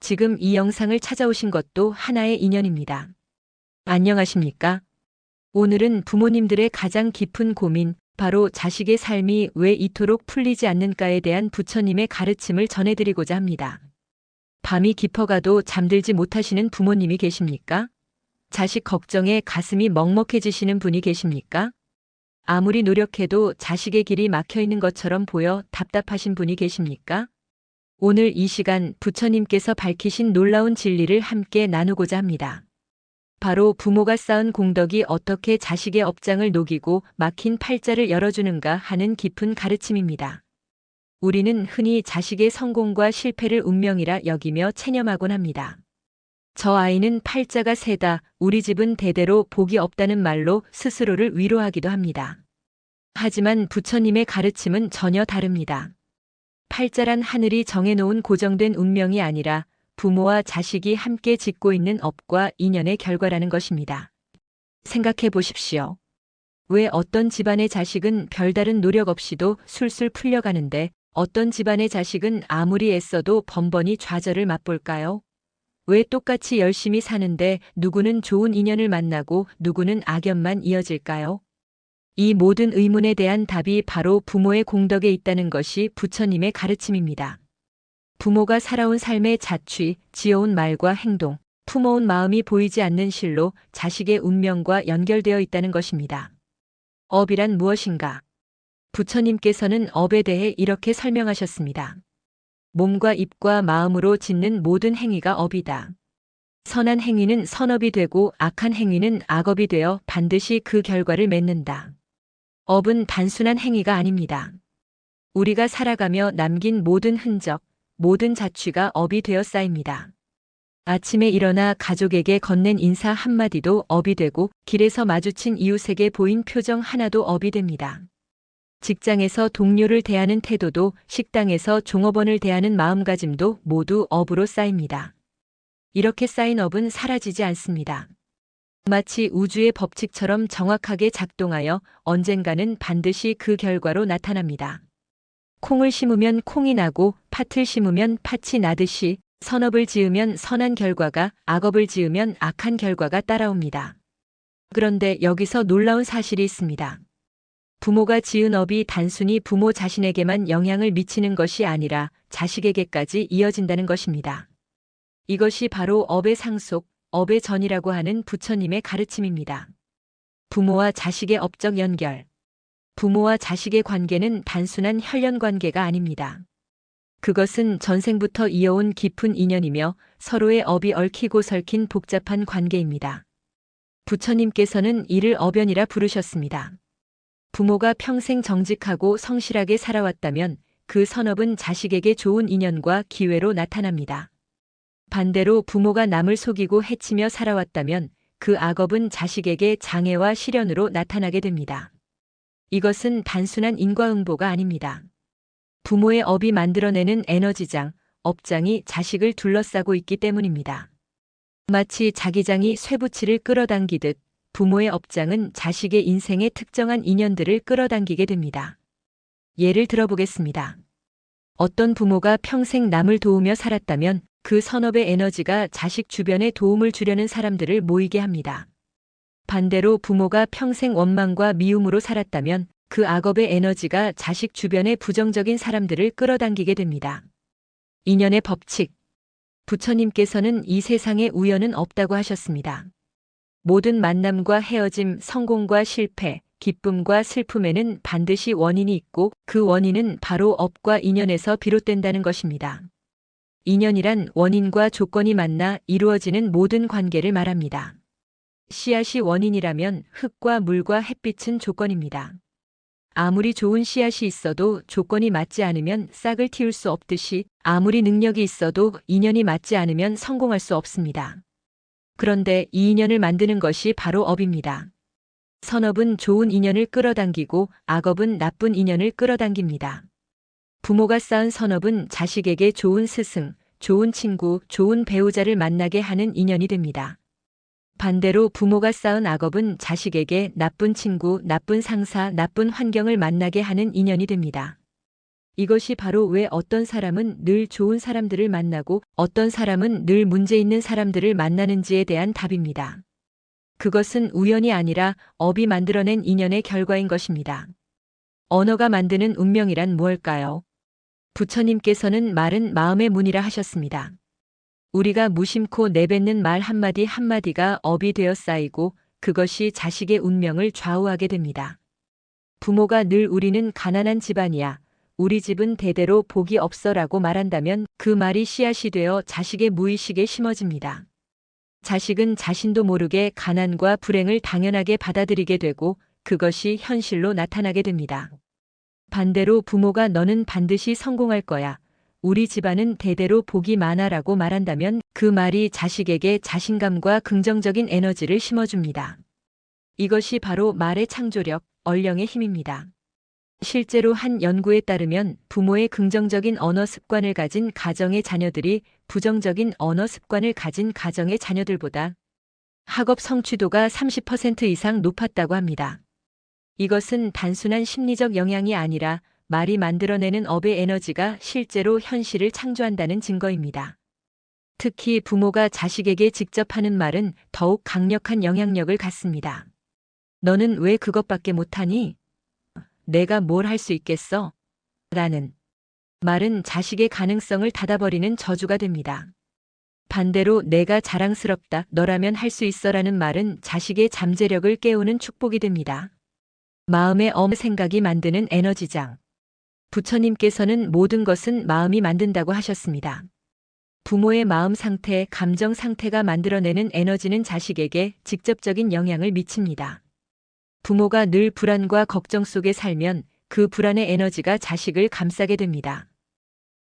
지금 이 영상을 찾아오신 것도 하나의 인연입니다. 안녕하십니까? 오늘은 부모님들의 가장 깊은 고민, 바로 자식의 삶이 왜 이토록 풀리지 않는가에 대한 부처님의 가르침을 전해드리고자 합니다. 밤이 깊어가도 잠들지 못하시는 부모님이 계십니까? 자식 걱정에 가슴이 먹먹해지시는 분이 계십니까? 아무리 노력해도 자식의 길이 막혀 있는 것처럼 보여 답답하신 분이 계십니까? 오늘 이 시간 부처님께서 밝히신 놀라운 진리를 함께 나누고자 합니다. 바로 부모가 쌓은 공덕이 어떻게 자식의 업장을 녹이고 막힌 팔자를 열어주는가 하는 깊은 가르침입니다. 우리는 흔히 자식의 성공과 실패를 운명이라 여기며 체념하곤 합니다. 저 아이는 팔자가 세다, 우리 집은 대대로 복이 없다는 말로 스스로를 위로하기도 합니다. 하지만 부처님의 가르침은 전혀 다릅니다. 팔자란 하늘이 정해놓은 고정된 운명이 아니라 부모와 자식이 함께 짓고 있는 업과 인연의 결과라는 것입니다. 생각해 보십시오. 왜 어떤 집안의 자식은 별다른 노력 없이도 술술 풀려가는데 어떤 집안의 자식은 아무리 애써도 번번이 좌절을 맛볼까요? 왜 똑같이 열심히 사는데 누구는 좋은 인연을 만나고 누구는 악연만 이어질까요? 이 모든 의문에 대한 답이 바로 부모의 공덕에 있다는 것이 부처님의 가르침입니다. 부모가 살아온 삶의 자취, 지어온 말과 행동, 품어온 마음이 보이지 않는 실로 자식의 운명과 연결되어 있다는 것입니다. 업이란 무엇인가? 부처님께서는 업에 대해 이렇게 설명하셨습니다. 몸과 입과 마음으로 짓는 모든 행위가 업이다. 선한 행위는 선업이 되고 악한 행위는 악업이 되어 반드시 그 결과를 맺는다. 업은 단순한 행위가 아닙니다. 우리가 살아가며 남긴 모든 흔적, 모든 자취가 업이 되어 쌓입니다. 아침에 일어나 가족에게 건넨 인사 한마디도 업이 되고 길에서 마주친 이웃에게 보인 표정 하나도 업이 됩니다. 직장에서 동료를 대하는 태도도 식당에서 종업원을 대하는 마음가짐도 모두 업으로 쌓입니다. 이렇게 쌓인 업은 사라지지 않습니다. 마치 우주의 법칙처럼 정확하게 작동하여 언젠가는 반드시 그 결과로 나타납니다. 콩을 심으면 콩이 나고 팥을 심으면 팥이 나듯이 선업을 지으면 선한 결과가, 악업을 지으면 악한 결과가 따라옵니다. 그런데 여기서 놀라운 사실이 있습니다. 부모가 지은 업이 단순히 부모 자신에게만 영향을 미치는 것이 아니라 자식에게까지 이어진다는 것입니다. 이것이 바로 업의 상속, 업의 전이라고 하는 부처님의 가르침입니다. 부모와 자식의 업적 연결. 부모와 자식의 관계는 단순한 혈연 관계가 아닙니다. 그것은 전생부터 이어온 깊은 인연이며 서로의 업이 얽히고 설킨 복잡한 관계입니다. 부처님께서는 이를 업연이라 부르셨습니다. 부모가 평생 정직하고 성실하게 살아왔다면 그 선업은 자식에게 좋은 인연과 기회로 나타납니다. 반대로 부모가 남을 속이고 해치며 살아왔다면 그 악업은 자식에게 장애와 시련으로 나타나게 됩니다. 이것은 단순한 인과응보가 아닙니다. 부모의 업이 만들어내는 에너지장, 업장이 자식을 둘러싸고 있기 때문입니다. 마치 자기장이 쇠붙이를 끌어당기듯 부모의 업장은 자식의 인생의 특정한 인연들을 끌어당기게 됩니다. 예를 들어보겠습니다. 어떤 부모가 평생 남을 도우며 살았다면 그 선업의 에너지가 자식 주변에 도움을 주려는 사람들을 모이게 합니다. 반대로 부모가 평생 원망과 미움으로 살았다면 그 악업의 에너지가 자식 주변의 부정적인 사람들을 끌어당기게 됩니다. 인연의 법칙. 부처님께서는 이 세상에 우연은 없다고 하셨습니다. 모든 만남과 헤어짐, 성공과 실패, 기쁨과 슬픔에는 반드시 원인이 있고 그 원인은 바로 업과 인연에서 비롯된다는 것입니다. 인연이란 원인과 조건이 만나 이루어지는 모든 관계를 말합니다. 씨앗이 원인이라면 흙과 물과 햇빛은 조건입니다. 아무리 좋은 씨앗이 있어도 조건이 맞지 않으면 싹을 틔울 수 없듯이 아무리 능력이 있어도 인연이 맞지 않으면 성공할 수 없습니다. 그런데 이 인연을 만드는 것이 바로 업입니다. 선업은 좋은 인연을 끌어당기고 악업은 나쁜 인연을 끌어당깁니다. 부모가 쌓은 선업은 자식에게 좋은 스승, 좋은 친구, 좋은 배우자를 만나게 하는 인연이 됩니다. 반대로 부모가 쌓은 악업은 자식에게 나쁜 친구, 나쁜 상사, 나쁜 환경을 만나게 하는 인연이 됩니다. 이것이 바로 왜 어떤 사람은 늘 좋은 사람들을 만나고 어떤 사람은 늘 문제 있는 사람들을 만나는지에 대한 답입니다. 그것은 우연이 아니라 업이 만들어낸 인연의 결과인 것입니다. 언어가 만드는 운명이란 무엇일까요? 부처님께서는 말은 마음의 문이라 하셨습니다. 우리가 무심코 내뱉는 말 한마디 한마디가 업이 되어 쌓이고 그것이 자식의 운명을 좌우하게 됩니다. 부모가 늘 우리는 가난한 집안이야, 우리 집은 대대로 복이 없어라고 말한다면 그 말이 씨앗이 되어 자식의 무의식에 심어집니다. 자식은 자신도 모르게 가난과 불행을 당연하게 받아들이게 되고 그것이 현실로 나타나게 됩니다. 반대로 부모가 너는 반드시 성공할 거야, 우리 집안은 대대로 복이 많아라고 말한다면 그 말이 자식에게 자신감과 긍정적인 에너지를 심어줍니다. 이것이 바로 말의 창조력, 언령의 힘입니다. 실제로 한 연구에 따르면 부모의 긍정적인 언어 습관을 가진 가정의 자녀들이 부정적인 언어 습관을 가진 가정의 자녀들보다 학업 성취도가 30% 이상 높았다고 합니다. 이것은 단순한 심리적 영향이 아니라 말이 만들어내는 업의 에너지가 실제로 현실을 창조한다는 증거입니다. 특히 부모가 자식에게 직접 하는 말은 더욱 강력한 영향력을 갖습니다. 너는 왜 그것밖에 못하니? 내가 뭘 할 수 있겠어? 라는 말은 자식의 가능성을 닫아버리는 저주가 됩니다. 반대로 내가 자랑스럽다, 너라면 할 수 있어라는 말은 자식의 잠재력을 깨우는 축복이 됩니다. 마음의 생각이 만드는 에너지장. 부처님께서는 모든 것은 마음이 만든다고 하셨습니다. 부모의 마음 상태, 감정 상태가 만들어내는 에너지는 자식에게 직접적인 영향을 미칩니다. 부모가 늘 불안과 걱정 속에 살면 그 불안의 에너지가 자식을 감싸게 됩니다.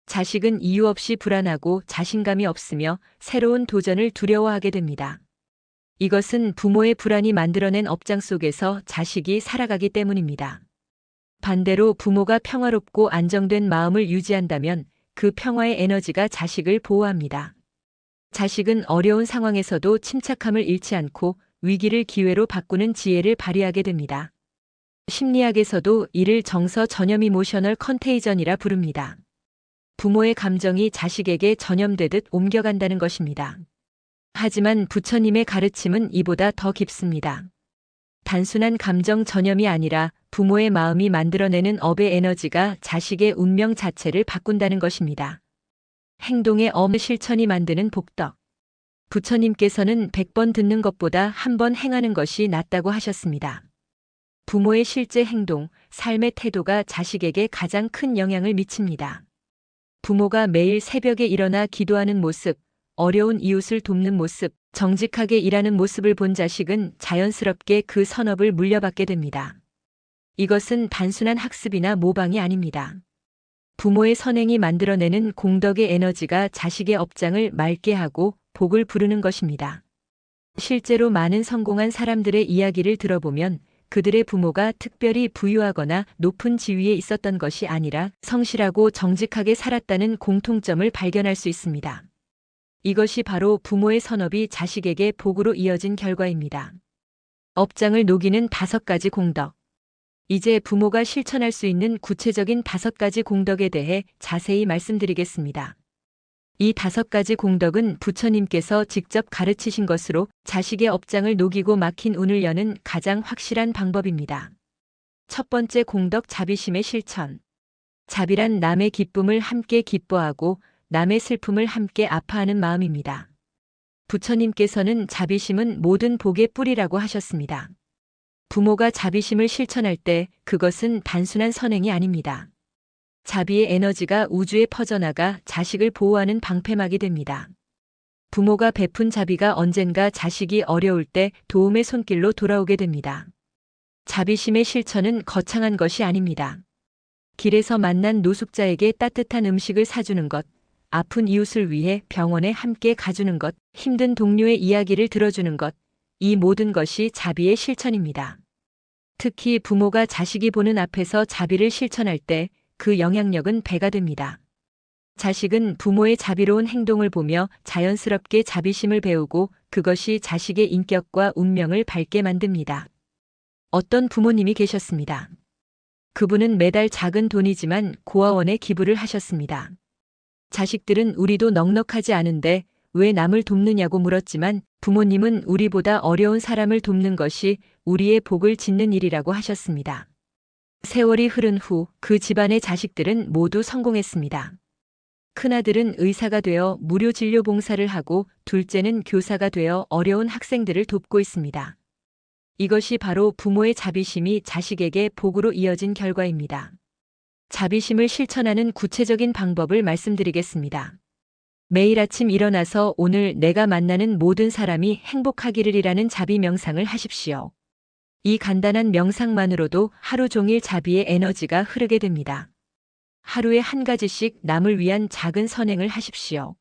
자식은 이유 없이 불안하고 자신감이 없으며 새로운 도전을 두려워하게 됩니다. 이것은 부모의 불안이 만들어낸 업장 속에서 자식이 살아가기 때문입니다. 반대로 부모가 평화롭고 안정된 마음을 유지한다면 그 평화의 에너지가 자식을 보호합니다. 자식은 어려운 상황에서도 침착함을 잃지 않고 위기를 기회로 바꾸는 지혜를 발휘하게 됩니다. 심리학에서도 이를 정서 전염 이모셔널 컨테이전이라 부릅니다. 부모의 감정이 자식에게 전염되듯 옮겨간다는 것입니다. 하지만 부처님의 가르침은 이보다 더 깊습니다. 단순한 감정 전염이 아니라 부모의 마음이 만들어내는 업의 에너지가 자식의 운명 자체를 바꾼다는 것입니다. 행동의 실천이 만드는 복덕. 부처님께서는 100번 듣는 것보다 한 번 행하는 것이 낫다고 하셨습니다. 부모의 실제 행동, 삶의 태도가 자식에게 가장 큰 영향을 미칩니다. 부모가 매일 새벽에 일어나 기도하는 모습, 어려운 이웃을 돕는 모습, 정직하게 일하는 모습을 본 자식은 자연스럽게 그 선업을 물려받게 됩니다. 이것은 단순한 학습이나 모방이 아닙니다. 부모의 선행이 만들어내는 공덕의 에너지가 자식의 업장을 맑게 하고 복을 부르는 것입니다. 실제로 많은 성공한 사람들의 이야기를 들어보면 그들의 부모가 특별히 부유하거나 높은 지위에 있었던 것이 아니라 성실하고 정직하게 살았다는 공통점을 발견할 수 있습니다. 이것이 바로 부모의 선업이 자식에게 복으로 이어진 결과입니다. 업장을 녹이는 5가지 공덕. 이제 부모가 실천할 수 있는 구체적인 5가지 공덕에 대해 자세히 말씀드리겠습니다. 이 5가지 공덕은 부처님께서 직접 가르치신 것으로 자식의 업장을 녹이고 막힌 운을 여는 가장 확실한 방법입니다. 첫 번째 공덕, 자비심의 실천. 자비란 남의 기쁨을 함께 기뻐하고 남의 슬픔을 함께 아파하는 마음입니다. 부처님께서는 자비심은 모든 복의 뿌리라고 하셨습니다. 부모가 자비심을 실천할 때 그것은 단순한 선행이 아닙니다. 자비의 에너지가 우주에 퍼져나가 자식을 보호하는 방패막이 됩니다. 부모가 베푼 자비가 언젠가 자식이 어려울 때 도움의 손길로 돌아오게 됩니다. 자비심의 실천은 거창한 것이 아닙니다. 길에서 만난 노숙자에게 따뜻한 음식을 사주는 것, 아픈 이웃을 위해 병원에 함께 가주는 것, 힘든 동료의 이야기를 들어주는 것, 이 모든 것이 자비의 실천입니다. 특히 부모가 자식이 보는 앞에서 자비를 실천할 때 그 영향력은 배가 됩니다. 자식은 부모의 자비로운 행동을 보며 자연스럽게 자비심을 배우고 그것이 자식의 인격과 운명을 밝게 만듭니다. 어떤 부모님이 계셨습니다. 그분은 매달 작은 돈이지만 고아원에 기부를 하셨습니다. 자식들은 우리도 넉넉하지 않은데 왜 남을 돕느냐고 물었지만 부모님은 우리보다 어려운 사람을 돕는 것이 우리의 복을 짓는 일이라고 하셨습니다. 세월이 흐른 후 그 집안의 자식들은 모두 성공했습니다. 큰아들은 의사가 되어 무료 진료 봉사를 하고 둘째는 교사가 되어 어려운 학생들을 돕고 있습니다. 이것이 바로 부모의 자비심이 자식에게 복으로 이어진 결과입니다. 자비심을 실천하는 구체적인 방법을 말씀드리겠습니다. 매일 아침 일어나서 오늘 내가 만나는 모든 사람이 행복하기를이라는 자비 명상을 하십시오. 이 간단한 명상만으로도 하루 종일 자비의 에너지가 흐르게 됩니다. 하루에 한 가지씩 남을 위한 작은 선행을 하십시오.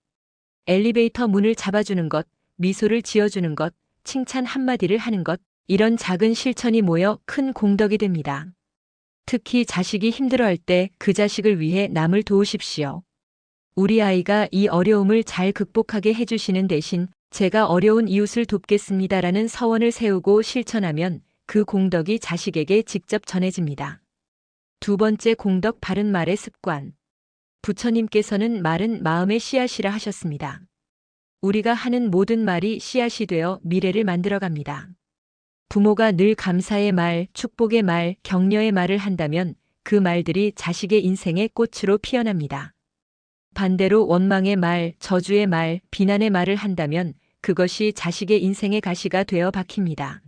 엘리베이터 문을 잡아주는 것, 미소를 지어주는 것, 칭찬 한마디를 하는 것, 이런 작은 실천이 모여 큰 공덕이 됩니다. 특히 자식이 힘들어할 때 그 자식을 위해 남을 도우십시오. 우리 아이가 이 어려움을 잘 극복하게 해주시는 대신 제가 어려운 이웃을 돕겠습니다라는 서원을 세우고 실천하면 그 공덕이 자식에게 직접 전해집니다. 두 번째 공덕, 바른 말의 습관. 부처님께서는 말은 마음의 씨앗이라 하셨습니다. 우리가 하는 모든 말이 씨앗이 되어 미래를 만들어갑니다. 부모가 늘 감사의 말, 축복의 말, 격려의 말을 한다면 그 말들이 자식의 인생의 꽃으로 피어납니다. 반대로 원망의 말, 저주의 말, 비난의 말을 한다면 그것이 자식의 인생의 가시가 되어 박힙니다.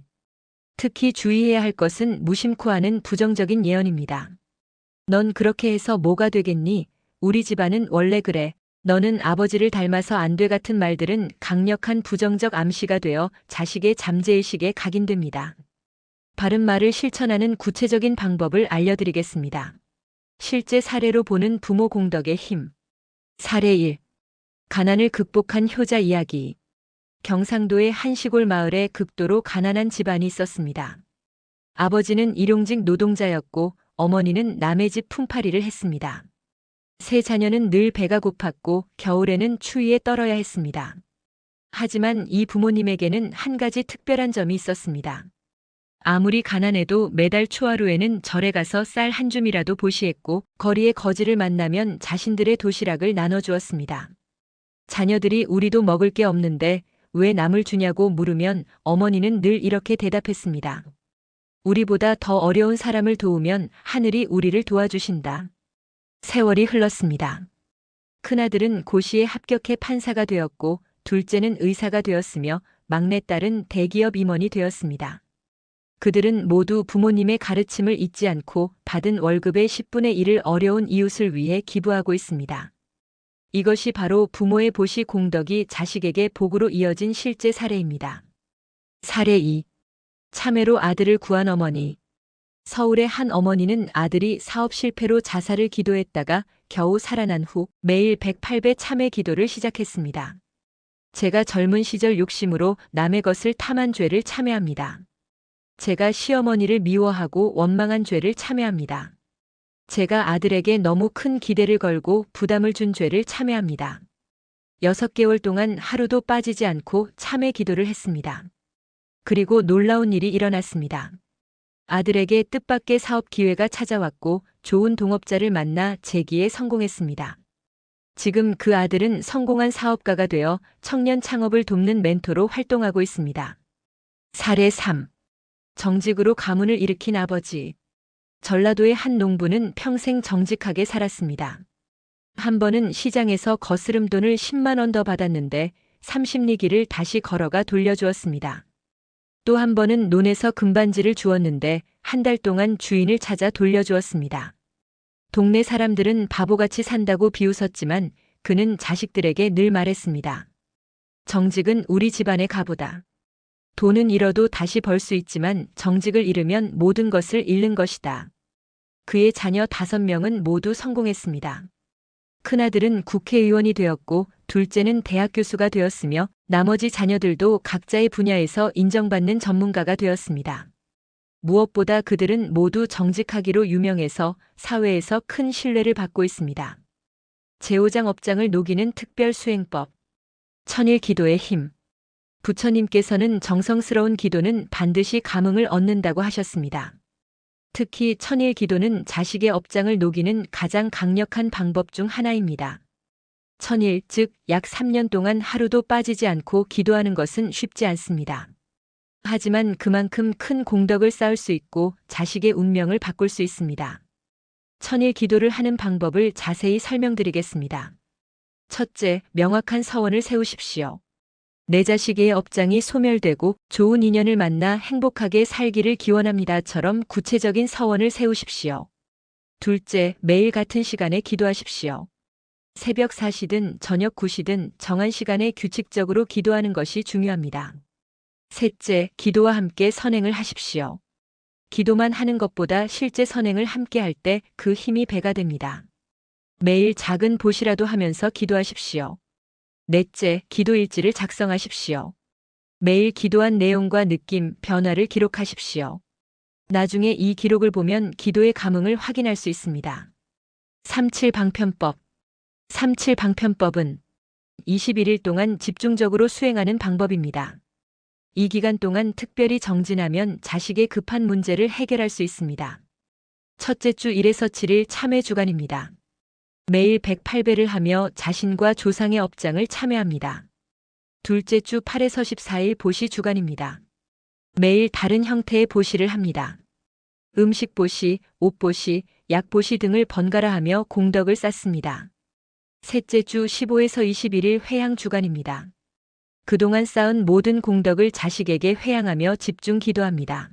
특히 주의해야 할 것은 무심코 하는 부정적인 예언입니다. 넌 그렇게 해서 뭐가 되겠니? 우리 집안은 원래 그래. 너는 아버지를 닮아서 안 돼 같은 말들은 강력한 부정적 암시가 되어 자식의 잠재의식에 각인됩니다. 바른 말을 실천하는 구체적인 방법을 알려드리겠습니다. 실제 사례로 보는 부모 공덕의 힘. 사례 1. 가난을 극복한 효자 이야기. 경상도의 한 시골 마을에 극도로 가난한 집안이 있었습니다. 아버지는 일용직 노동자였고 어머니는 남의 집 품팔이를 했습니다. 세 자녀는 늘 배가 고팠고 겨울에는 추위에 떨어야 했습니다. 하지만 이 부모님에게는 한 가지 특별한 점이 있었습니다. 아무리 가난해도 매달 초하루에는 절에 가서 쌀 한 줌이라도 보시했고 거리의 거지를 만나면 자신들의 도시락을 나눠주었습니다. 자녀들이 우리도 먹을 게 없는데 왜 남을 주냐고 물으면 어머니는 늘 이렇게 대답했습니다. 우리보다 더 어려운 사람을 도우면 하늘이 우리를 도와주신다. 세월이 흘렀습니다. 큰아들은 고시에 합격해 판사가 되었고 둘째는 의사가 되었으며 막내딸은 대기업 임원이 되었습니다. 그들은 모두 부모님의 가르침을 잊지 않고 받은 월급의 10분의 1을 어려운 이웃을 위해 기부하고 있습니다. 이것이 바로 부모의 보시 공덕이 자식에게 복으로 이어진 실제 사례입니다. 사례 2. 참회로 아들을 구한 어머니. 서울의 한 어머니는 아들이 사업 실패로 자살을 기도했다가 겨우 살아난 후 매일 108배 참회 기도를 시작했습니다. 제가 젊은 시절 욕심으로 남의 것을 탐한 죄를 참회합니다. 제가 시어머니를 미워하고 원망한 죄를 참회합니다. 제가 아들에게 너무 큰 기대를 걸고 부담을 준 죄를 참회합니다. 6개월 동안 하루도 빠지지 않고 참회 기도를 했습니다. 그리고 놀라운 일이 일어났습니다. 아들에게 뜻밖의 사업 기회가 찾아왔고 좋은 동업자를 만나 재기에 성공했습니다. 지금 그 아들은 성공한 사업가가 되어 청년 창업을 돕는 멘토로 활동하고 있습니다. 사례 3. 정직으로 가문을 일으킨 아버지. 전라도의 한 농부는 평생 정직하게 살았습니다. 한 번은 시장에서 거스름돈을 10만 원 더 받았는데 30리길을 다시 걸어가 돌려주었습니다. 또 한 번은 논에서 금반지를 주었는데 한 달 동안 주인을 찾아 돌려주었습니다. 동네 사람들은 바보같이 산다고 비웃었지만 그는 자식들에게 늘 말했습니다. 정직은 우리 집안의 가보다. 돈은 잃어도 다시 벌 수 있지만 정직을 잃으면 모든 것을 잃는 것이다. 그의 자녀 5명은 모두 성공했습니다. 큰아들은 국회의원이 되었고 둘째는 대학 교수가 되었으며 나머지 자녀들도 각자의 분야에서 인정받는 전문가가 되었습니다. 무엇보다 그들은 모두 정직하기로 유명해서 사회에서 큰 신뢰를 받고 있습니다. 제오장 업장을 녹이는 특별 수행법. 천일 기도의 힘. 부처님께서는 정성스러운 기도는 반드시 감흥을 얻는다고 하셨습니다. 특히 천일 기도는 자식의 업장을 녹이는 가장 강력한 방법 중 하나입니다. 천일, 즉 약 3년 동안 하루도 빠지지 않고 기도하는 것은 쉽지 않습니다. 하지만 그만큼 큰 공덕을 쌓을 수 있고 자식의 운명을 바꿀 수 있습니다. 천일 기도를 하는 방법을 자세히 설명드리겠습니다. 첫째, 명확한 서원을 세우십시오. 내 자식의 업장이 소멸되고 좋은 인연을 만나 행복하게 살기를 기원합니다처럼 구체적인 서원을 세우십시오. 둘째, 매일 같은 시간에 기도하십시오. 새벽 4시든 저녁 9시든 정한 시간에 규칙적으로 기도하는 것이 중요합니다. 셋째, 기도와 함께 선행을 하십시오. 기도만 하는 것보다 실제 선행을 함께 할 때 그 힘이 배가 됩니다. 매일 작은 보시라도 하면서 기도하십시오. 넷째, 기도 일지를 작성하십시오. 매일 기도한 내용과 느낌, 변화를 기록하십시오. 나중에 이 기록을 보면 기도의 감흥을 확인할 수 있습니다. 37방편법. 37방편법은 21일 동안 집중적으로 수행하는 방법입니다. 이 기간 동안 특별히 정진하면 자식의 급한 문제를 해결할 수 있습니다. 첫째 주 1에서 7일 참회 주간입니다. 매일 108배를 하며 자신과 조상의 업장을 참회합니다. 둘째 주 8에서 14일 보시 주간입니다. 매일 다른 형태의 보시를 합니다. 음식 보시, 옷 보시, 약 보시 등을 번갈아 하며 공덕을 쌓습니다. 셋째 주 15에서 21일 회향 주간입니다. 그동안 쌓은 모든 공덕을 자식에게 회향하며 집중 기도합니다.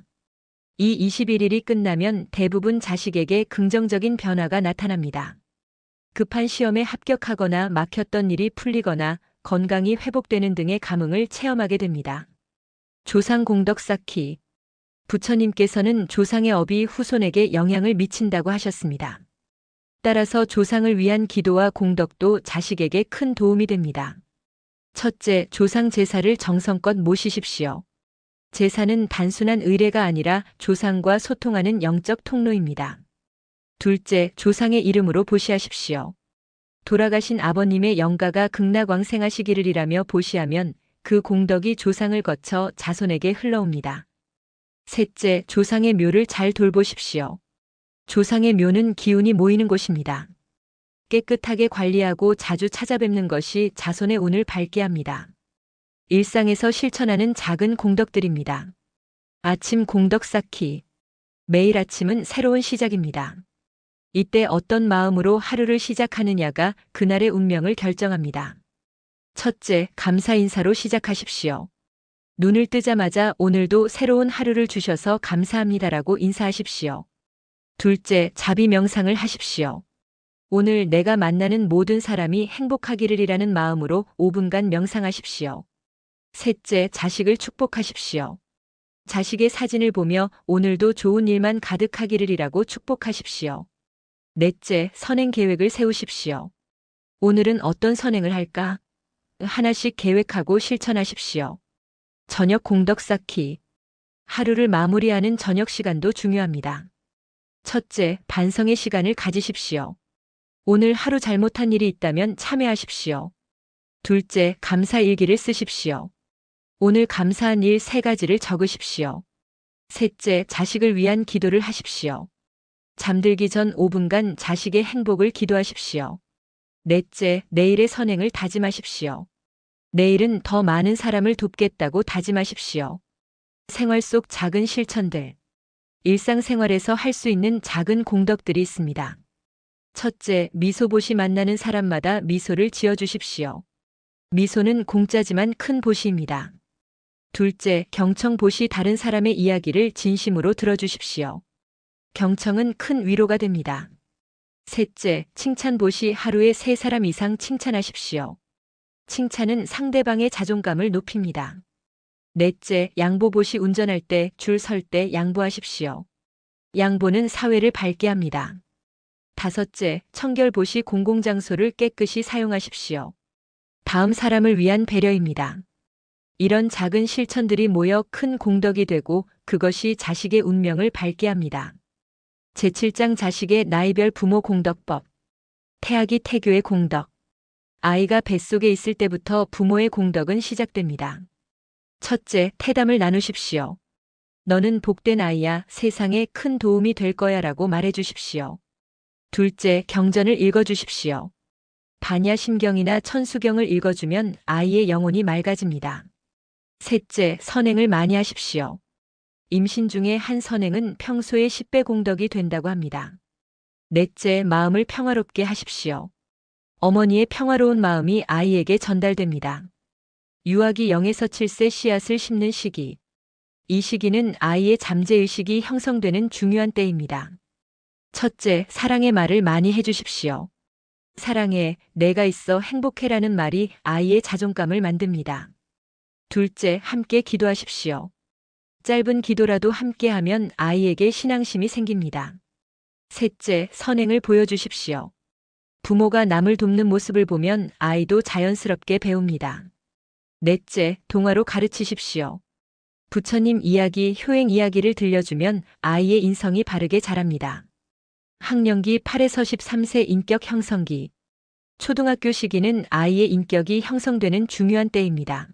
이 21일이 끝나면 대부분 자식에게 긍정적인 변화가 나타납니다. 급한 시험에 합격하거나 막혔던 일이 풀리거나 건강이 회복되는 등의 감흥을 체험하게 됩니다. 조상 공덕 쌓기. 부처님께서는 조상의 업이 후손에게 영향을 미친다고 하셨습니다. 따라서 조상을 위한 기도와 공덕도 자식에게 큰 도움이 됩니다. 첫째, 조상 제사를 정성껏 모시십시오. 제사는 단순한 의례가 아니라 조상과 소통하는 영적 통로입니다. 둘째, 조상의 이름으로 보시하십시오. 돌아가신 아버님의 영가가 극락왕생하시기를 이라며 보시하면 그 공덕이 조상을 거쳐 자손에게 흘러옵니다. 셋째, 조상의 묘를 잘 돌보십시오. 조상의 묘는 기운이 모이는 곳입니다. 깨끗하게 관리하고 자주 찾아뵙는 것이 자손의 운을 밝게 합니다. 일상에서 실천하는 작은 공덕들입니다. 아침 공덕 쌓기. 매일 아침은 새로운 시작입니다. 이때 어떤 마음으로 하루를 시작하느냐가 그날의 운명을 결정합니다. 첫째, 감사 인사로 시작하십시오. 눈을 뜨자마자 오늘도 새로운 하루를 주셔서 감사합니다라고 인사하십시오. 둘째, 자비 명상을 하십시오. 오늘 내가 만나는 모든 사람이 행복하기를이라는 마음으로 5분간 명상하십시오. 셋째, 자식을 축복하십시오. 자식의 사진을 보며 오늘도 좋은 일만 가득하기를이라고 축복하십시오. 넷째, 선행 계획을 세우십시오. 오늘은 어떤 선행을 할까? 하나씩 계획하고 실천하십시오. 저녁 공덕 쌓기. 하루를 마무리하는 저녁 시간도 중요합니다. 첫째, 반성의 시간을 가지십시오. 오늘 하루 잘못한 일이 있다면 참회하십시오. 둘째, 감사 일기를 쓰십시오. 오늘 감사한 일 3가지를 적으십시오. 셋째, 자식을 위한 기도를 하십시오. 잠들기 전 5분간 자식의 행복을 기도하십시오. 넷째, 내일의 선행을 다짐하십시오. 내일은 더 많은 사람을 돕겠다고 다짐하십시오. 생활 속 작은 실천들. 일상생활에서 할 수 있는 작은 공덕들이 있습니다. 첫째, 미소보시 만나는 사람마다 미소를 지어주십시오. 미소는 공짜지만 큰 보시입니다. 둘째, 경청보시 다른 사람의 이야기를 진심으로 들어주십시오. 경청은 큰 위로가 됩니다. 셋째, 칭찬보시 하루에 3사람 이상 칭찬하십시오. 칭찬은 상대방의 자존감을 높입니다. 넷째, 양보보시 운전할 때, 줄 설 때 양보하십시오. 양보는 사회를 밝게 합니다. 다섯째, 청결보시 공공장소를 깨끗이 사용하십시오. 다음 사람을 위한 배려입니다. 이런 작은 실천들이 모여 큰 공덕이 되고 그것이 자식의 운명을 밝게 합니다. 제7장 자식의 나이별 부모 공덕법. 태아기 태교의 공덕. 아이가 뱃속에 있을 때부터 부모의 공덕은 시작됩니다. 첫째, 태담을 나누십시오. 너는 복된 아이야, 세상에 큰 도움이 될 거야 라고 말해주십시오. 둘째, 경전을 읽어주십시오. 반야심경이나 천수경을 읽어주면 아이의 영혼이 맑아집니다. 셋째, 선행을 많이 하십시오. 임신 중에 한 선행은 평소의 10배 공덕이 된다고 합니다. 넷째, 마음을 평화롭게 하십시오. 어머니의 평화로운 마음이 아이에게 전달됩니다. 유아기 0에서 7세 씨앗을 심는 시기. 이 시기는 아이의 잠재의식이 형성되는 중요한 때입니다. 첫째, 사랑의 말을 많이 해주십시오. 사랑해, 내가 있어 행복해라는 말이 아이의 자존감을 만듭니다. 둘째, 함께 기도하십시오. 짧은 기도라도 함께 하면 아이에게 신앙심이 생깁니다. 셋째, 선행을 보여주십시오. 부모가 남을 돕는 모습을 보면 아이도 자연스럽게 배웁니다. 넷째, 동화로 가르치십시오. 부처님 이야기, 효행 이야기를 들려주면 아이의 인성이 바르게 자랍니다. 학령기 8에서 13세 인격 형성기. 초등학교 시기는 아이의 인격이 형성되는 중요한 때입니다.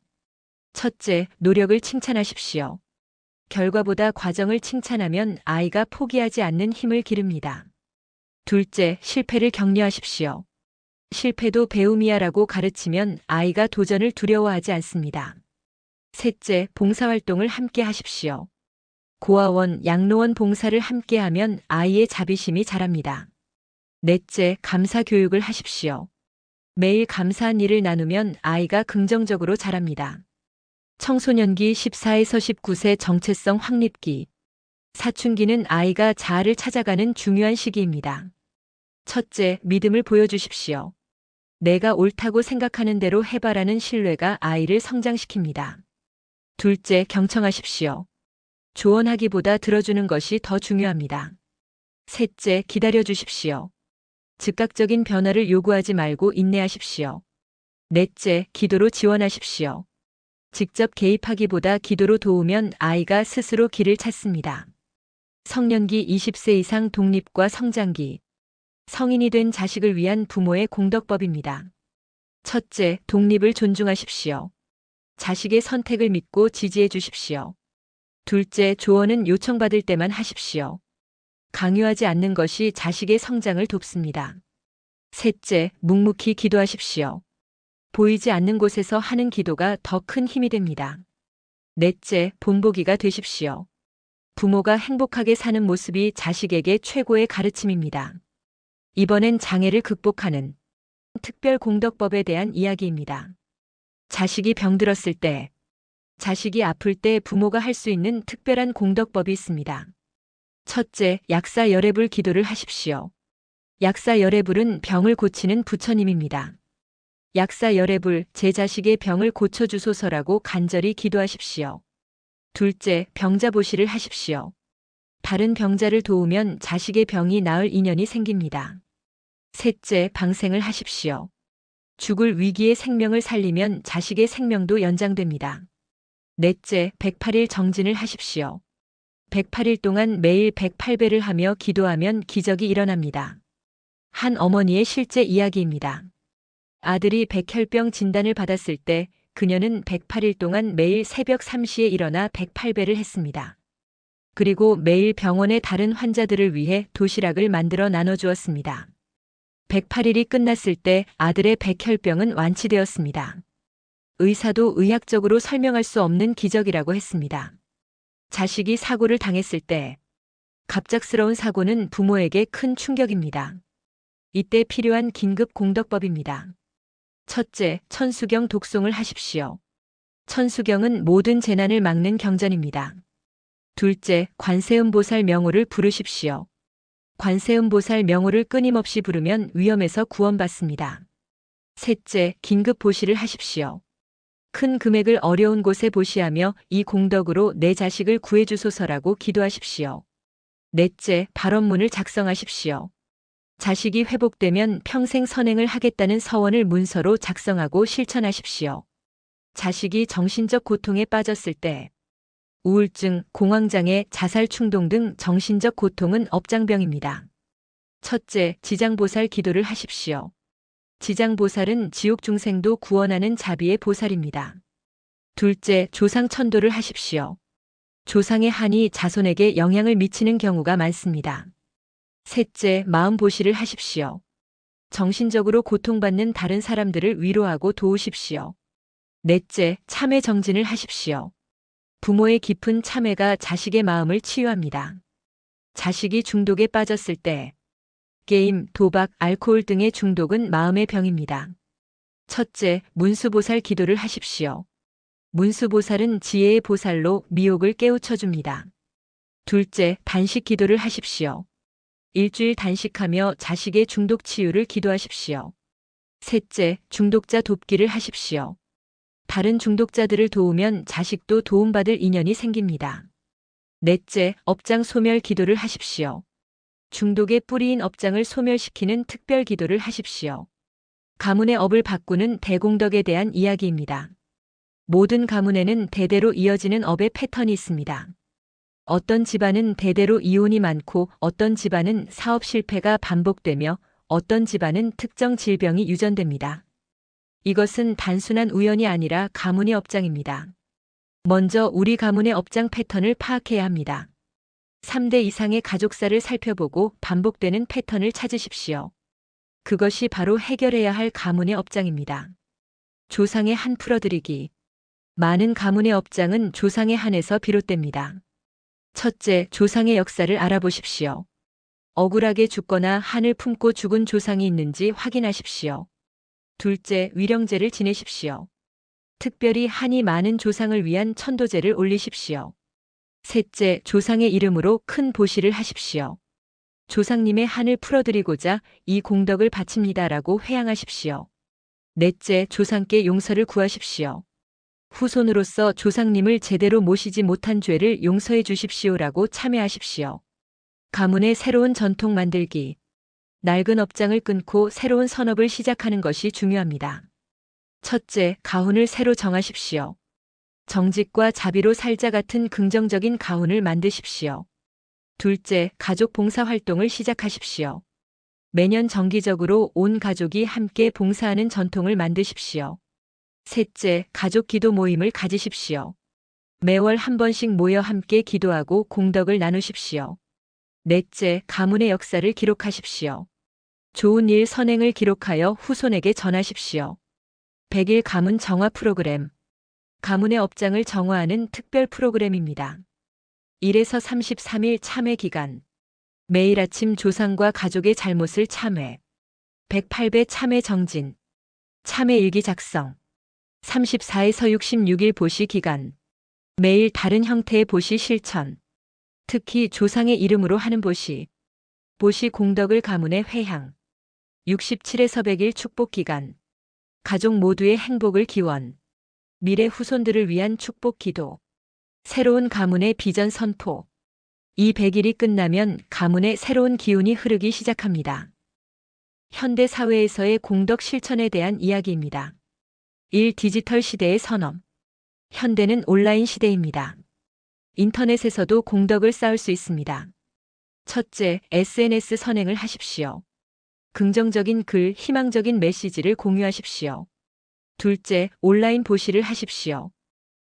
첫째, 노력을 칭찬하십시오. 결과보다 과정을 칭찬하면 아이가 포기하지 않는 힘을 기릅니다. 둘째, 실패를 격려하십시오. 실패도 배움이야라고 가르치면 아이가 도전을 두려워하지 않습니다. 셋째, 봉사활동을 함께 하십시오. 고아원, 양로원 봉사를 함께 하면 아이의 자비심이 자랍니다. 넷째, 감사 교육을 하십시오. 매일 감사한 일을 나누면 아이가 긍정적으로 자랍니다. 청소년기 14에서 19세 정체성 확립기. 사춘기는 아이가 자아를 찾아가는 중요한 시기입니다. 첫째, 믿음을 보여주십시오. 내가 옳다고 생각하는 대로 해봐라는 신뢰가 아이를 성장시킵니다. 둘째, 경청하십시오. 조언하기보다 들어주는 것이 더 중요합니다. 셋째, 기다려주십시오. 즉각적인 변화를 요구하지 말고 인내하십시오. 넷째, 기도로 지원하십시오. 직접 개입하기보다 기도로 도우면 아이가 스스로 길을 찾습니다. 성년기 20세 이상 독립과 성장기. 성인이 된 자식을 위한 부모의 공덕법입니다. 첫째, 독립을 존중하십시오. 자식의 선택을 믿고 지지해 주십시오. 둘째, 조언은 요청받을 때만 하십시오. 강요하지 않는 것이 자식의 성장을 돕습니다. 셋째, 묵묵히 기도하십시오. 보이지 않는 곳에서 하는 기도가 더 큰 힘이 됩니다. 넷째, 본보기가 되십시오. 부모가 행복하게 사는 모습이 자식에게 최고의 가르침입니다. 이번엔 장애를 극복하는 특별 공덕법에 대한 이야기입니다. 자식이 병들었을 때, 자식이 아플 때 부모가 할 수 있는 특별한 공덕법이 있습니다. 첫째, 약사열애불 기도를 하십시오. 약사열애불은 병을 고치는 부처님입니다. 약사열애불, 제 자식의 병을 고쳐주소서라고 간절히 기도하십시오. 둘째, 병자보시를 하십시오. 다른 병자를 도우면 자식의 병이 나을 인연이 생깁니다. 셋째, 방생을 하십시오. 죽을 위기에 생명을 살리면 자식의 생명도 연장됩니다. 넷째, 108일 정진을 하십시오. 108일 동안 매일 108배를 하며 기도하면 기적이 일어납니다. 한 어머니의 실제 이야기입니다. 아들이 백혈병 진단을 받았을 때 그녀는 108일 동안 매일 새벽 3시에 일어나 108배를 했습니다. 그리고 매일 병원의 다른 환자들을 위해 도시락을 만들어 나눠주었습니다. 108일이 끝났을 때 아들의 백혈병은 완치되었습니다. 의사도 의학적으로 설명할 수 없는 기적이라고 했습니다. 자식이 사고를 당했을 때 갑작스러운 사고는 부모에게 큰 충격입니다. 이때 필요한 긴급 공덕법입니다. 첫째, 천수경 독송을 하십시오. 천수경은 모든 재난을 막는 경전입니다. 둘째, 관세음보살 명호를 부르십시오. 관세음보살 명호를 끊임없이 부르면 위험에서 구원받습니다. 셋째, 긴급 보시를 하십시오. 큰 금액을 어려운 곳에 보시하며 이 공덕으로 내 자식을 구해주소서라고 기도하십시오. 넷째, 발언문을 작성하십시오. 자식이 회복되면 평생 선행을 하겠다는 서원을 문서로 작성하고 실천하십시오. 자식이 정신적 고통에 빠졌을 때 우울증, 공황장애, 자살 충동 등 정신적 고통은 업장병입니다. 첫째, 지장보살 기도를 하십시오. 지장보살은 지옥 중생도 구원하는 자비의 보살입니다. 둘째, 조상천도를 하십시오. 조상의 한이 자손에게 영향을 미치는 경우가 많습니다. 셋째, 마음 보시를 하십시오. 정신적으로 고통받는 다른 사람들을 위로하고 도우십시오. 넷째, 참회 정진을 하십시오. 부모의 깊은 참회가 자식의 마음을 치유합니다. 자식이 중독에 빠졌을 때 게임, 도박, 알코올 등의 중독은 마음의 병입니다. 첫째, 문수보살 기도를 하십시오. 문수보살은 지혜의 보살로 미혹을 깨우쳐줍니다. 둘째, 단식 기도를 하십시오. 일주일 단식하며 자식의 중독 치유를 기도하십시오. 셋째, 중독자 돕기를 하십시오. 다른 중독자들을 도우면 자식도 도움받을 인연이 생깁니다. 넷째, 업장 소멸 기도를 하십시오. 중독의 뿌리인 업장을 소멸시키는 특별 기도를 하십시오. 가문의 업을 바꾸는 대공덕에 대한 이야기입니다. 모든 가문에는 대대로 이어지는 업의 패턴이 있습니다. 어떤 집안은 대대로 이혼이 많고 어떤 집안은 사업 실패가 반복되며 어떤 집안은 특정 질병이 유전됩니다. 이것은 단순한 우연이 아니라 가문의 업장입니다. 먼저 우리 가문의 업장 패턴을 파악해야 합니다. 3대 이상의 가족사를 살펴보고 반복되는 패턴을 찾으십시오. 그것이 바로 해결해야 할 가문의 업장입니다. 조상의 한 풀어드리기. 많은 가문의 업장은 조상의 한에서 비롯됩니다. 첫째, 조상의 역사를 알아보십시오. 억울하게 죽거나 한을 품고 죽은 조상이 있는지 확인하십시오. 둘째, 위령제를 지내십시오. 특별히 한이 많은 조상을 위한 천도제를 올리십시오. 셋째, 조상의 이름으로 큰 보시를 하십시오. 조상님의 한을 풀어드리고자 이 공덕을 바칩니다라고 회양하십시오. 넷째, 조상께 용서를 구하십시오. 후손으로서 조상님을 제대로 모시지 못한 죄를 용서해 주십시오라고 참회하십시오. 가문의 새로운 전통 만들기. 낡은 업장을 끊고 새로운 선업을 시작하는 것이 중요합니다. 첫째, 가훈을 새로 정하십시오. 정직과 자비로 살자 같은 긍정적인 가훈을 만드십시오. 둘째, 가족 봉사 활동을 시작하십시오. 매년 정기적으로 온 가족이 함께 봉사하는 전통을 만드십시오. 셋째, 가족 기도 모임을 가지십시오. 매월 한 번씩 모여 함께 기도하고 공덕을 나누십시오. 넷째, 가문의 역사를 기록하십시오. 좋은 일 선행을 기록하여 후손에게 전하십시오. 100일 가문 정화 프로그램. 가문의 업장을 정화하는 특별 프로그램입니다. 1에서 33일 참회 기간. 매일 아침 조상과 가족의 잘못을 참회. 108배 참회 정진. 참회 일기 작성. 34에서 66일 보시 기간. 매일 다른 형태의 보시 실천. 특히 조상의 이름으로 하는 보시. 보시 공덕을 가문에 회향. 67에서 100일 축복 기간. 가족 모두의 행복을 기원. 미래 후손들을 위한 축복 기도. 새로운 가문의 비전 선포. 이 100일이 끝나면 가문에 새로운 기운이 흐르기 시작합니다. 현대 사회에서의 공덕 실천에 대한 이야기입니다. 1. 디지털 시대의 선언. 현대는 온라인 시대입니다. 인터넷에서도 공덕을 쌓을 수 있습니다. 첫째, SNS 선행을 하십시오. 긍정적인 글, 희망적인 메시지를 공유하십시오. 둘째, 온라인 보시를 하십시오.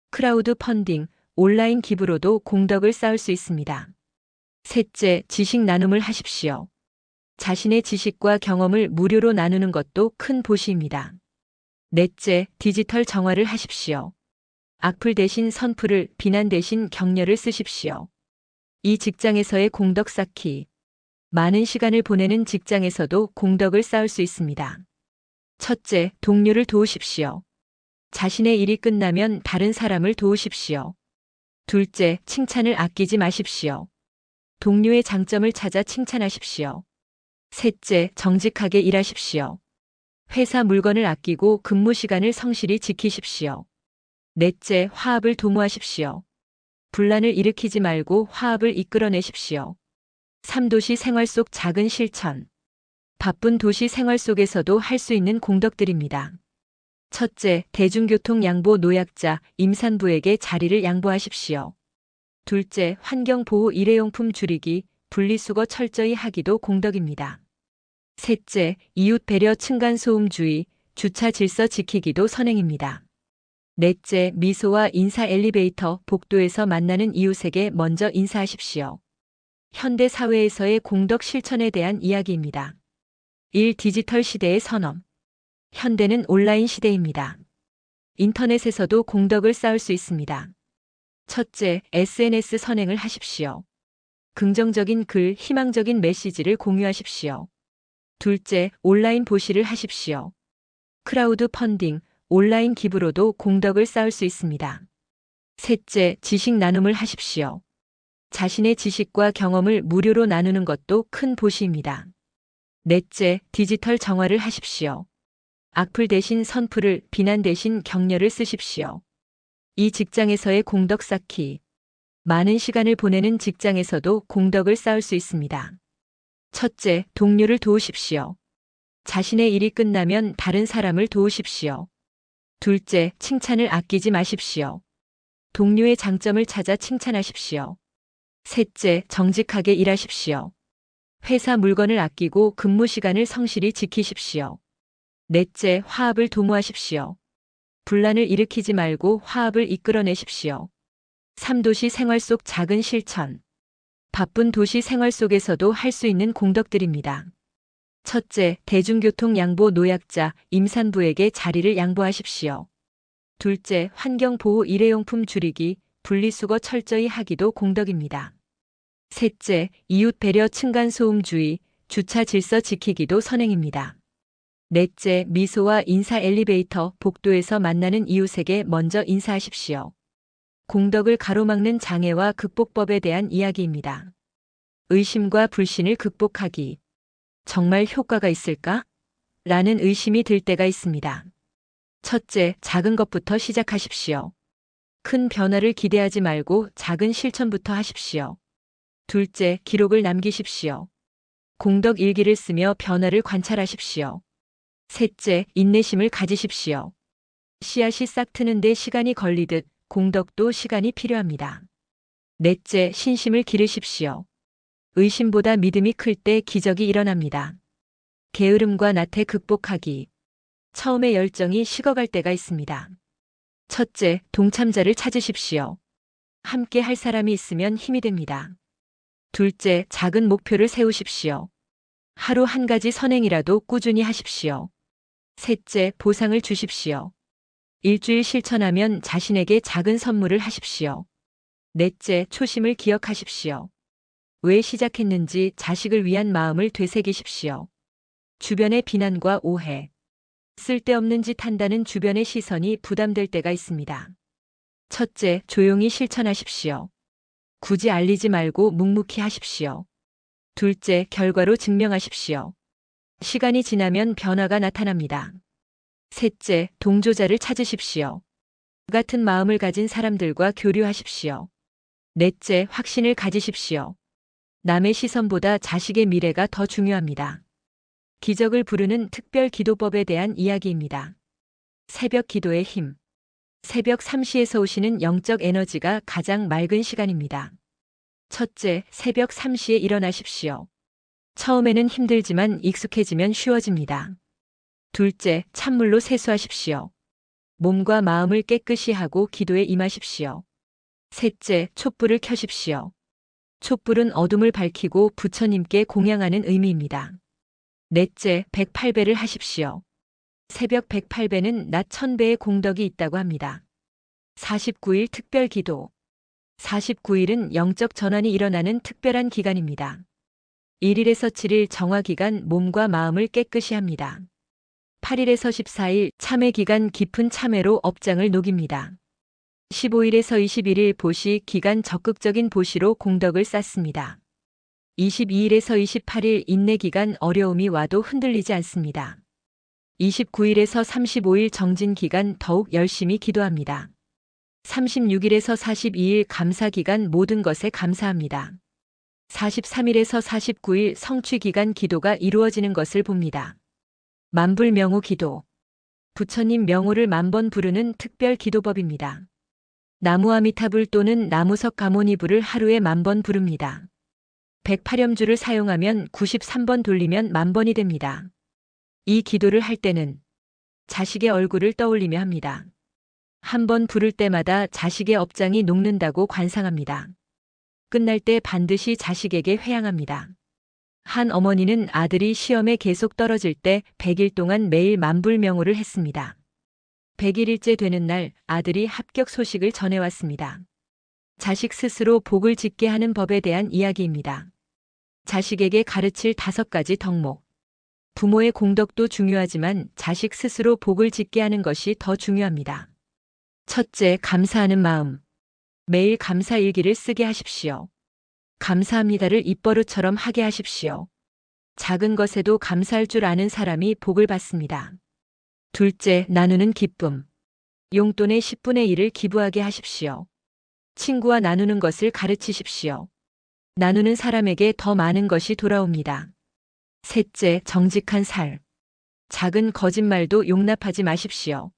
크라우드 펀딩, 온라인 기부로도 공덕을 쌓을 수 있습니다. 셋째, 지식 나눔을 하십시오. 자신의 지식과 경험을 무료로 나누는 것도 큰 보시입니다. 넷째, 디지털 정화를 하십시오. 악플 대신 선플을, 비난 대신 격려를 쓰십시오. 이 직장에서의 공덕 쌓기. 많은 시간을 보내는 직장에서도 공덕을 쌓을 수 있습니다. 첫째, 동료를 도우십시오. 자신의 일이 끝나면 다른 사람을 도우십시오. 둘째, 칭찬을 아끼지 마십시오. 동료의 장점을 찾아 칭찬하십시오. 셋째, 정직하게 일하십시오. 회사 물건을 아끼고 근무 시간을 성실히 지키십시오. 넷째, 화합을 도모하십시오. 분란을 일으키지 말고 화합을 이끌어내십시오. 3도시 생활 속 작은 실천. 바쁜 도시 생활 속에서도 할 수 있는 공덕들입니다. 첫째, 대중교통 양보 노약자, 임산부에게 자리를 양보하십시오. 둘째, 환경보호 일회용품 줄이기, 분리수거 철저히 하기도 공덕입니다. 셋째, 이웃 배려 층간소음주의, 주차 질서 지키기도 선행입니다. 넷째, 미소와 인사 엘리베이터 복도에서 만나는 이웃에게 먼저 인사하십시오. 현대 사회에서의 공덕 실천에 대한 이야기입니다. 1. 디지털 시대의 선언. 현대는 온라인 시대입니다. 인터넷에서도 공덕을 쌓을 수 있습니다. 첫째, SNS 선행을 하십시오. 긍정적인 글, 희망적인 메시지를 공유하십시오. 둘째, 온라인 보시를 하십시오. 크라우드 펀딩, 온라인 기부로도 공덕을 쌓을 수 있습니다. 셋째, 지식 나눔을 하십시오. 자신의 지식과 경험을 무료로 나누는 것도 큰 보시입니다. 넷째, 디지털 정화를 하십시오. 악플 대신 선플을, 비난 대신 격려를 쓰십시오. 이 직장에서의 공덕 쌓기. 많은 시간을 보내는 직장에서도 공덕을 쌓을 수 있습니다. 첫째, 동료를 도우십시오. 자신의 일이 끝나면 다른 사람을 도우십시오. 둘째, 칭찬을 아끼지 마십시오. 동료의 장점을 찾아 칭찬하십시오. 셋째, 정직하게 일하십시오. 회사 물건을 아끼고 근무 시간을 성실히 지키십시오. 넷째, 화합을 도모하십시오. 분란을 일으키지 말고 화합을 이끌어내십시오. 3. 도시 생활 속 작은 실천. 바쁜 도시 생활 속에서도 할 수 있는 공덕들입니다. 첫째, 대중교통 양보 노약자, 임산부에게 자리를 양보하십시오. 둘째, 환경보호 일회용품 줄이기, 분리수거 철저히 하기도 공덕입니다. 셋째, 이웃 배려 층간소음주의, 주차 질서 지키기도 선행입니다. 넷째, 미소와 인사 엘리베이터 복도에서 만나는 이웃에게 먼저 인사하십시오. 공덕을 가로막는 장애와 극복법에 대한 이야기입니다. 의심과 불신을 극복하기. 정말 효과가 있을까? 라는 의심이 들 때가 있습니다. 첫째, 작은 것부터 시작하십시오. 큰 변화를 기대하지 말고 작은 실천부터 하십시오. 둘째, 기록을 남기십시오. 공덕 일기를 쓰며 변화를 관찰하십시오. 셋째, 인내심을 가지십시오. 씨앗이 싹 트는데 시간이 걸리듯 공덕도 시간이 필요합니다. 넷째, 신심을 기르십시오. 의심보다 믿음이 클 때 기적이 일어납니다. 게으름과 나태 극복하기. 처음에 열정이 식어갈 때가 있습니다. 첫째, 동참자를 찾으십시오. 함께 할 사람이 있으면 힘이 됩니다. 둘째, 작은 목표를 세우십시오. 하루 한 가지 선행이라도 꾸준히 하십시오. 셋째, 보상을 주십시오. 일주일 실천하면 자신에게 작은 선물을 하십시오. 넷째, 초심을 기억하십시오. 왜 시작했는지 자식을 위한 마음을 되새기십시오. 주변의 비난과 오해. 쓸데없는 짓 한다는 주변의 시선이 부담될 때가 있습니다. 첫째, 조용히 실천하십시오. 굳이 알리지 말고 묵묵히 하십시오. 둘째, 결과로 증명하십시오. 시간이 지나면 변화가 나타납니다. 셋째, 동조자를 찾으십시오. 같은 마음을 가진 사람들과 교류하십시오. 넷째, 확신을 가지십시오. 남의 시선보다 자식의 미래가 더 중요합니다. 기적을 부르는 특별 기도법에 대한 이야기입니다. 새벽 기도의 힘. 새벽 3시에서 오시는 영적 에너지가 가장 맑은 시간입니다. 첫째, 새벽 3시에 일어나십시오. 처음에는 힘들지만 익숙해지면 쉬워집니다. 둘째, 찬물로 세수하십시오. 몸과 마음을 깨끗이 하고 기도에 임하십시오. 셋째, 촛불을 켜십시오. 촛불은 어둠을 밝히고 부처님께 공양하는 의미입니다. 넷째, 108배를 하십시오. 새벽 108배는 낮 1000배의 공덕이 있다고 합니다. 49일 특별 기도. 49일은 영적 전환이 일어나는 특별한 기간입니다. 1일에서 7일 정화 기간 몸과 마음을 깨끗이 합니다. 8일에서 14일 참회 기간 깊은 참회로 업장을 녹입니다. 15일에서 21일 보시 기간 적극적인 보시로 공덕을 쌓습니다. 22일에서 28일 인내 기간 어려움이 와도 흔들리지 않습니다. 29일에서 35일 정진 기간 더욱 열심히 기도합니다. 36일에서 42일 감사 기간 모든 것에 감사합니다. 43일에서 49일 성취 기간 기도가 이루어지는 것을 봅니다. 만불명호 기도. 부처님 명호를 만번 부르는 특별 기도법입니다. 나무아미타불 또는 나무석 가모니불을 하루에 만번 부릅니다. 108염주를 사용하면 93번 돌리면 만번이 됩니다. 이 기도를 할 때는 자식의 얼굴을 떠올리며 합니다. 한 번 부를 때마다 자식의 업장이 녹는다고 관상합니다. 끝날 때 반드시 자식에게 회양합니다. 한 어머니는 아들이 시험에 계속 떨어질 때 100일 동안 매일 만불명호를 했습니다. 100일일째 되는 날 아들이 합격 소식을 전해왔습니다. 자식 스스로 복을 짓게 하는 법에 대한 이야기입니다. 자식에게 가르칠 5가지 덕목. 부모의 공덕도 중요하지만 자식 스스로 복을 짓게 하는 것이 더 중요합니다. 첫째, 감사하는 마음. 매일 감사일기를 쓰게 하십시오. 감사합니다를 입버릇처럼 하게 하십시오. 작은 것에도 감사할 줄 아는 사람이 복을 받습니다. 둘째, 나누는 기쁨. 용돈의 10분의 1을 기부하게 하십시오. 친구와 나누는 것을 가르치십시오. 나누는 사람에게 더 많은 것이 돌아옵니다. 셋째, 정직한 살. 작은 거짓말도 용납하지 마십시오.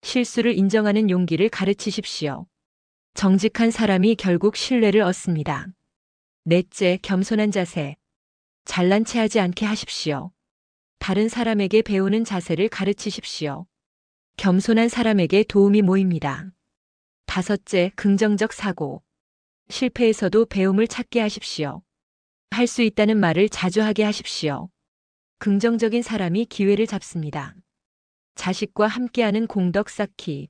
실수를 인정하는 용기를 가르치십시오. 정직한 사람이 결국 신뢰를 얻습니다. 넷째, 겸손한 자세. 잘난 체하지 않게 하십시오. 다른 사람에게 배우는 자세를 가르치십시오. 겸손한 사람에게 도움이 모입니다. 다섯째, 긍정적 사고. 실패에서도 배움을 찾게 하십시오. 할 수 있다는 말을 자주 하게 하십시오. 긍정적인 사람이 기회를 잡습니다. 자식과 함께하는 공덕 쌓기.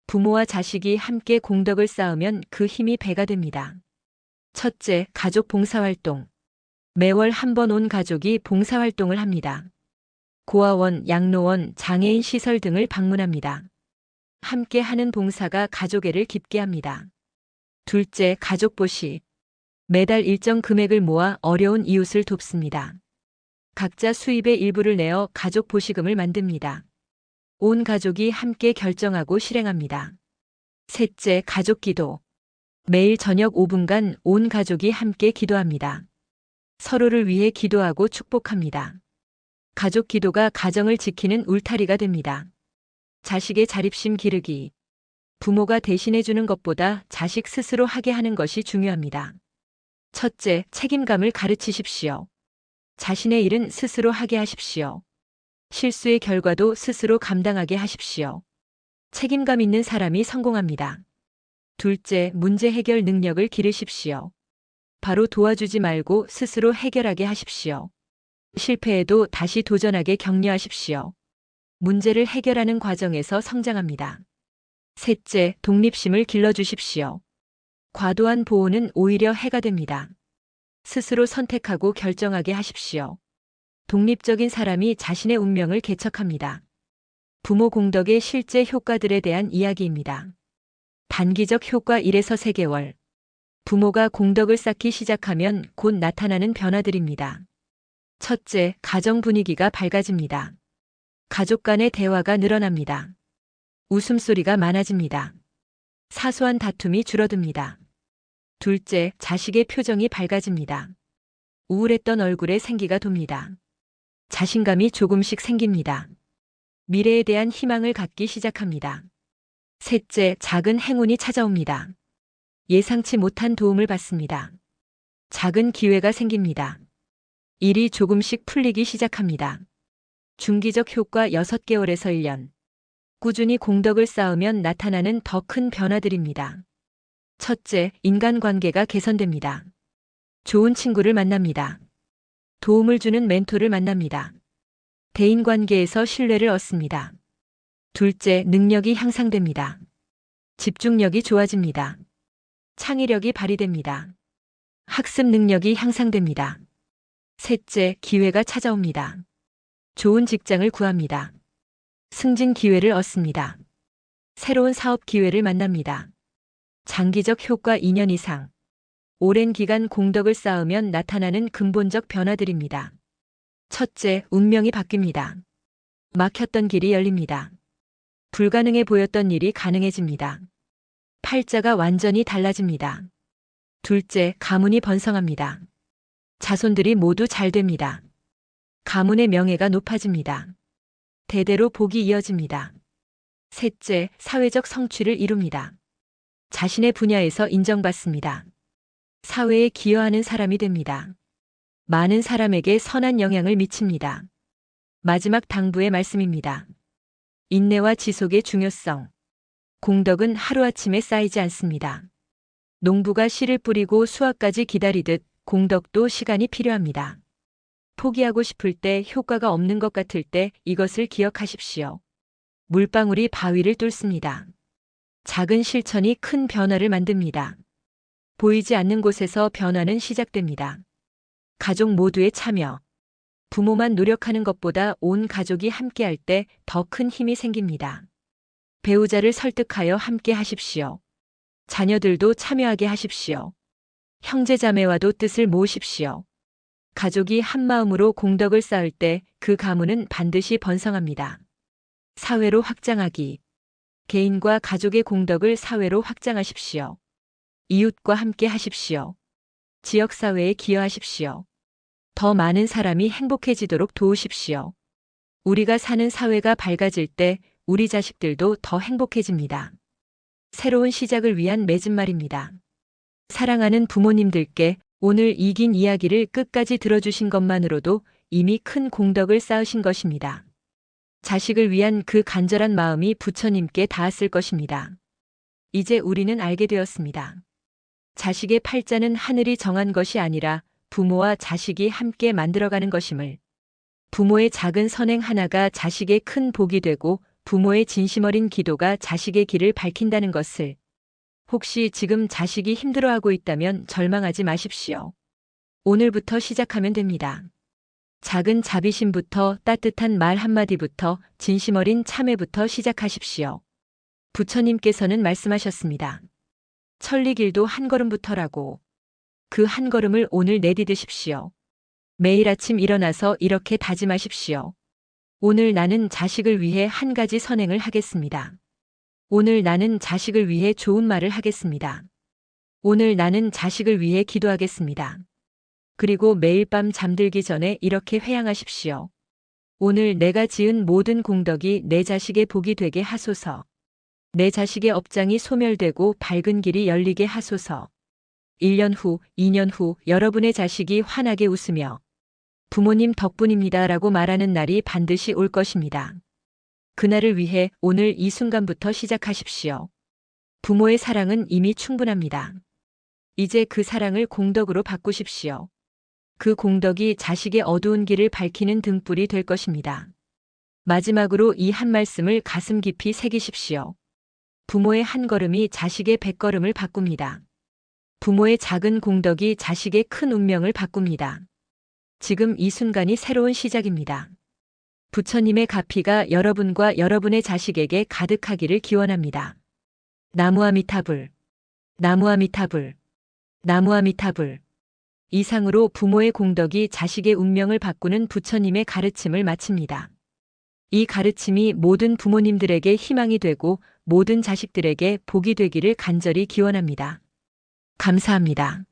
부모와 자식이 함께 공덕을 쌓으면 그 힘이 배가 됩니다. 첫째, 가족 봉사활동. 매월 한 번 온 가족이 봉사활동을 합니다. 고아원, 양로원, 장애인 시설 등을 방문합니다. 함께 하는 봉사가 가족애를 깊게 합니다. 둘째, 가족보시. 매달 일정 금액을 모아 어려운 이웃을 돕습니다. 각자 수입의 일부를 내어 가족 보시금을 만듭니다. 온 가족이 함께 결정하고 실행합니다. 셋째, 가족 기도. 매일 저녁 5분간 온 가족이 함께 기도합니다. 서로를 위해 기도하고 축복합니다. 가족 기도가 가정을 지키는 울타리가 됩니다. 자식의 자립심 기르기. 부모가 대신해 주는 것보다 자식 스스로 하게 하는 것이 중요합니다. 첫째, 책임감을 가르치십시오. 자신의 일은 스스로 하게 하십시오. 실수의 결과도 스스로 감당하게 하십시오. 책임감 있는 사람이 성공합니다. 둘째, 문제 해결 능력을 기르십시오. 바로 도와주지 말고 스스로 해결하게 하십시오. 실패해도 다시 도전하게 격려하십시오. 문제를 해결하는 과정에서 성장합니다. 셋째, 독립심을 길러주십시오. 과도한 보호는 오히려 해가 됩니다. 스스로 선택하고 결정하게 하십시오. 독립적인 사람이 자신의 운명을 개척합니다. 부모 공덕의 실제 효과들에 대한 이야기입니다. 단기적 효과 1에서 3개월. 부모가 공덕을 쌓기 시작하면 곧 나타나는 변화들입니다. 첫째, 가정 분위기가 밝아집니다. 가족 간의 대화가 늘어납니다. 웃음소리가 많아집니다. 사소한 다툼이 줄어듭니다. 둘째, 자식의 표정이 밝아집니다. 우울했던 얼굴에 생기가 돕니다. 자신감이 조금씩 생깁니다. 미래에 대한 희망을 갖기 시작합니다. 셋째, 작은 행운이 찾아옵니다. 예상치 못한 도움을 받습니다. 작은 기회가 생깁니다. 일이 조금씩 풀리기 시작합니다. 중기적 효과 6개월에서 1년. 꾸준히 공덕을 쌓으면 나타나는 더 큰 변화들입니다. 첫째, 인간관계가 개선됩니다. 좋은 친구를 만납니다. 도움을 주는 멘토를 만납니다. 대인관계에서 신뢰를 얻습니다. 둘째, 능력이 향상됩니다. 집중력이 좋아집니다. 창의력이 발휘됩니다. 학습 능력이 향상됩니다. 셋째, 기회가 찾아옵니다. 좋은 직장을 구합니다. 승진 기회를 얻습니다. 새로운 사업 기회를 만납니다. 장기적 효과 2년 이상. 오랜 기간 공덕을 쌓으면 나타나는 근본적 변화들입니다. 첫째, 운명이 바뀝니다. 막혔던 길이 열립니다. 불가능해 보였던 일이 가능해집니다. 팔자가 완전히 달라집니다. 둘째, 가문이 번성합니다. 자손들이 모두 잘 됩니다. 가문의 명예가 높아집니다. 대대로 복이 이어집니다. 셋째, 사회적 성취를 이룹니다. 자신의 분야에서 인정받습니다. 사회에 기여하는 사람이 됩니다. 많은 사람에게 선한 영향을 미칩니다. 마지막 당부의 말씀입니다. 인내와 지속의 중요성. 공덕은 하루아침에 쌓이지 않습니다. 농부가 씨를 뿌리고 수확까지 기다리듯 공덕도 시간이 필요합니다. 포기하고 싶을 때, 효과가 없는 것 같을 때 이것을 기억하십시오. 물방울이 바위를 뚫습니다. 작은 실천이 큰 변화를 만듭니다. 보이지 않는 곳에서 변화는 시작됩니다. 가족 모두의 참여. 부모만 노력하는 것보다 온 가족이 함께할 때 더 큰 힘이 생깁니다. 배우자를 설득하여 함께 하십시오. 자녀들도 참여하게 하십시오. 형제자매와도 뜻을 모으십시오. 가족이 한마음으로 공덕을 쌓을 때 그 가문은 반드시 번성합니다. 사회로 확장하기. 개인과 가족의 공덕을 사회로 확장하십시오. 이웃과 함께 하십시오. 지역사회에 기여하십시오. 더 많은 사람이 행복해지도록 도우십시오. 우리가 사는 사회가 밝아질 때 우리 자식들도 더 행복해집니다. 새로운 시작을 위한 맺은말입니다. 사랑하는 부모님들께 오늘 이 긴 이야기를 끝까지 들어주신 것만으로도 이미 큰 공덕을 쌓으신 것입니다. 자식을 위한 그 간절한 마음이 부처님께 닿았을 것입니다. 이제 우리는 알게 되었습니다. 자식의 팔자는 하늘이 정한 것이 아니라 부모와 자식이 함께 만들어가는 것임을, 부모의 작은 선행 하나가 자식의 큰 복이 되고 부모의 진심 어린 기도가 자식의 길을 밝힌다는 것을, 혹시 지금 자식이 힘들어하고 있다면 절망하지 마십시오. 오늘부터 시작하면 됩니다. 작은 자비심부터, 따뜻한 말 한마디부터, 진심 어린 참회부터 시작하십시오. 부처님께서는 말씀하셨습니다. 천리길도 한 걸음부터라고. 그 한 걸음을 오늘 내디디십시오. 매일 아침 일어나서 이렇게 다짐하십시오. 오늘 나는 자식을 위해 한 가지 선행을 하겠습니다. 오늘 나는 자식을 위해 좋은 말을 하겠습니다. 오늘 나는 자식을 위해 기도하겠습니다. 그리고 매일 밤 잠들기 전에 이렇게 회양하십시오. 오늘 내가 지은 모든 공덕이 내 자식의 복이 되게 하소서. 내 자식의 업장이 소멸되고 밝은 길이 열리게 하소서. 1년 후, 2년 후 여러분의 자식이 환하게 웃으며 부모님 덕분입니다 라고 말하는 날이 반드시 올 것입니다. 그날을 위해 오늘 이 순간부터 시작하십시오. 부모의 사랑은 이미 충분합니다. 이제 그 사랑을 공덕으로 바꾸십시오. 그 공덕이 자식의 어두운 길을 밝히는 등불이 될 것입니다. 마지막으로 이 한 말씀을 가슴 깊이 새기십시오. 부모의 한 걸음이 자식의 100걸음을 바꿉니다. 부모의 작은 공덕이 자식의 큰 운명을 바꿉니다. 지금 이 순간이 새로운 시작입니다. 부처님의 가피가 여러분과 여러분의 자식에게 가득하기를 기원합니다. 나무아미타불, 나무아미타불, 나무아미타불. 이상으로 부모의 공덕이 자식의 운명을 바꾸는 부처님의 가르침을 마칩니다. 이 가르침이 모든 부모님들에게 희망이 되고 모든 자식들에게 복이 되기를 간절히 기원합니다. 감사합니다.